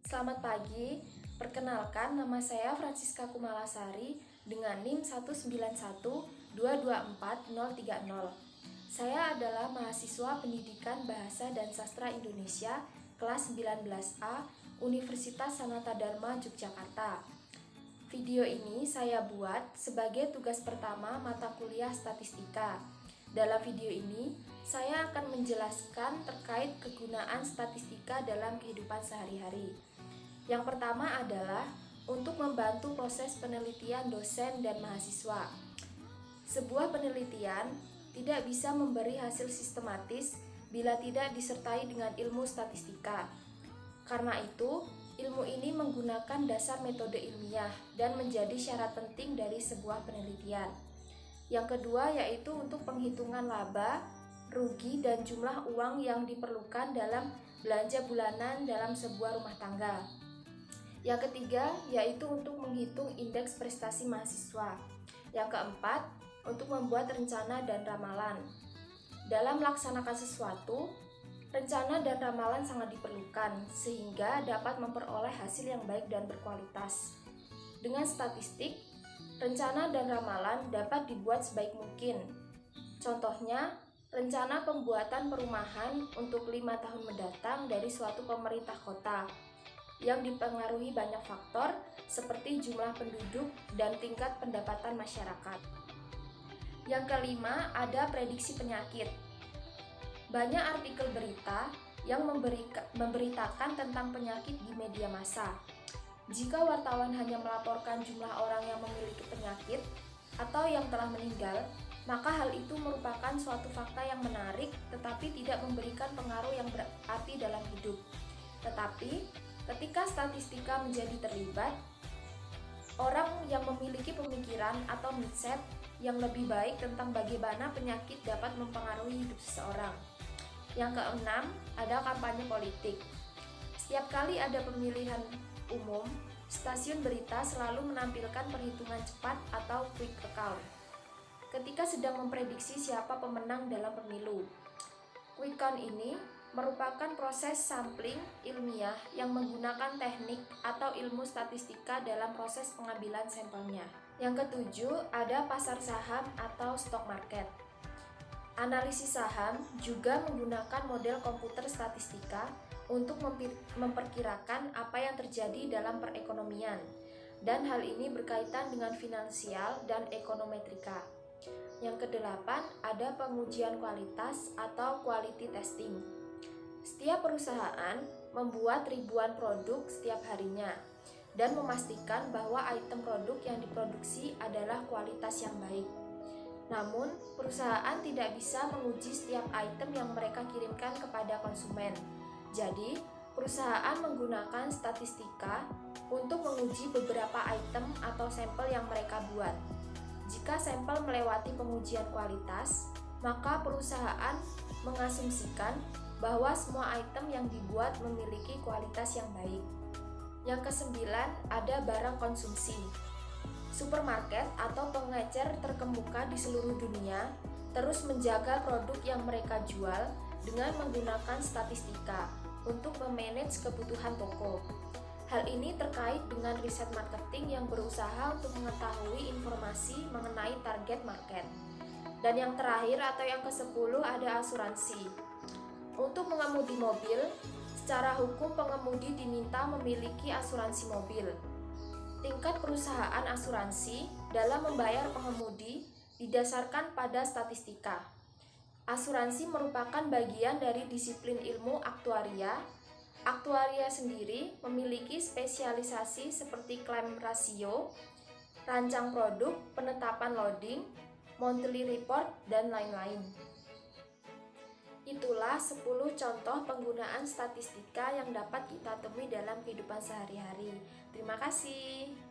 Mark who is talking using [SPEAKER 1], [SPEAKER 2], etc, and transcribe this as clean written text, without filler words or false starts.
[SPEAKER 1] Selamat pagi, perkenalkan nama saya Francisca Kumalasari dengan NIM 191224030. Saya adalah mahasiswa Pendidikan Bahasa dan Sastra Indonesia kelas 19A Universitas Sanata Dharma Yogyakarta. Video ini saya buat sebagai tugas pertama mata kuliah statistika. Dalam video ini, saya akan menjelaskan terkait kegunaan statistika dalam kehidupan sehari-hari. Yang pertama adalah untuk membantu proses penelitian dosen dan mahasiswa. Sebuah penelitian tidak bisa memberi hasil sistematis bila tidak disertai dengan ilmu statistika. Karena itu, ilmu ini menggunakan dasar metode ilmiah dan menjadi syarat penting dari sebuah penelitian. Yang kedua yaitu untuk penghitungan laba, rugi, dan jumlah uang yang diperlukan dalam belanja bulanan dalam sebuah rumah tangga. Yang ketiga yaitu untuk menghitung indeks prestasi mahasiswa. Yang keempat, untuk membuat rencana dan ramalan. Dalam melaksanakan sesuatu, rencana dan ramalan sangat diperlukan sehingga dapat memperoleh hasil yang baik dan berkualitas. Dengan statistik, rencana dan ramalan dapat dibuat sebaik mungkin. Contohnya, rencana pembuatan perumahan untuk 5 tahun mendatang dari suatu pemerintah kota yang dipengaruhi banyak faktor seperti jumlah penduduk dan tingkat pendapatan masyarakat. Yang kelima, ada prediksi penyakit. Banyak artikel berita yang memberitakan tentang penyakit di media massa. Jika wartawan hanya melaporkan jumlah orang yang memiliki penyakit atau yang telah meninggal, maka hal itu merupakan suatu fakta yang menarik tetapi tidak memberikan pengaruh yang berarti dalam hidup. Tetapi, ketika statistika menjadi terlibat, orang yang memiliki pemikiran atau mindset yang lebih baik tentang bagaimana penyakit dapat mempengaruhi hidup seseorang. Yang keenam, ada kampanye politik. Setiap kali ada pemilihan umum, stasiun berita selalu menampilkan perhitungan cepat atau quick count ketika sedang memprediksi siapa pemenang dalam pemilu. Quick count ini merupakan proses sampling ilmiah yang menggunakan teknik atau ilmu statistika dalam proses pengambilan sampelnya. Yang ketujuh, ada pasar saham atau stock market. Analisis saham juga menggunakan model komputer statistika untuk memperkirakan apa yang terjadi dalam perekonomian, dan hal ini berkaitan dengan finansial dan ekonometrika. Yang kedelapan, ada pengujian kualitas atau quality testing. Setiap perusahaan membuat ribuan produk setiap harinya dan memastikan bahwa item produk yang diproduksi adalah kualitas yang baik. Namun, perusahaan tidak bisa menguji setiap item yang mereka kirimkan kepada konsumen. Jadi, perusahaan menggunakan statistika untuk menguji beberapa item atau sampel yang mereka buat. Jika sampel melewati pengujian kualitas, maka perusahaan mengasumsikan bahwa semua item yang dibuat memiliki kualitas yang baik. Yang kesembilan, ada barang konsumsi. Supermarket atau pengecer terkemuka di seluruh dunia terus menjaga produk yang mereka jual dengan menggunakan statistika untuk memanage kebutuhan toko. Hal ini terkait dengan riset marketing yang berusaha untuk mengetahui informasi mengenai target market. Dan yang terakhir atau yang ke-10 ada asuransi. Untuk mengemudi mobil, secara hukum pengemudi diminta memiliki asuransi mobil. Tingkat perusahaan asuransi dalam membayar pengemudi didasarkan pada statistika. Asuransi merupakan bagian dari disiplin ilmu aktuaria. Aktuaria sendiri memiliki spesialisasi seperti claim ratio, rancang produk, penetapan loading, monthly report, dan lain-lain. Itulah 10 contoh penggunaan statistika yang dapat kita temui dalam kehidupan sehari-hari. Terima kasih.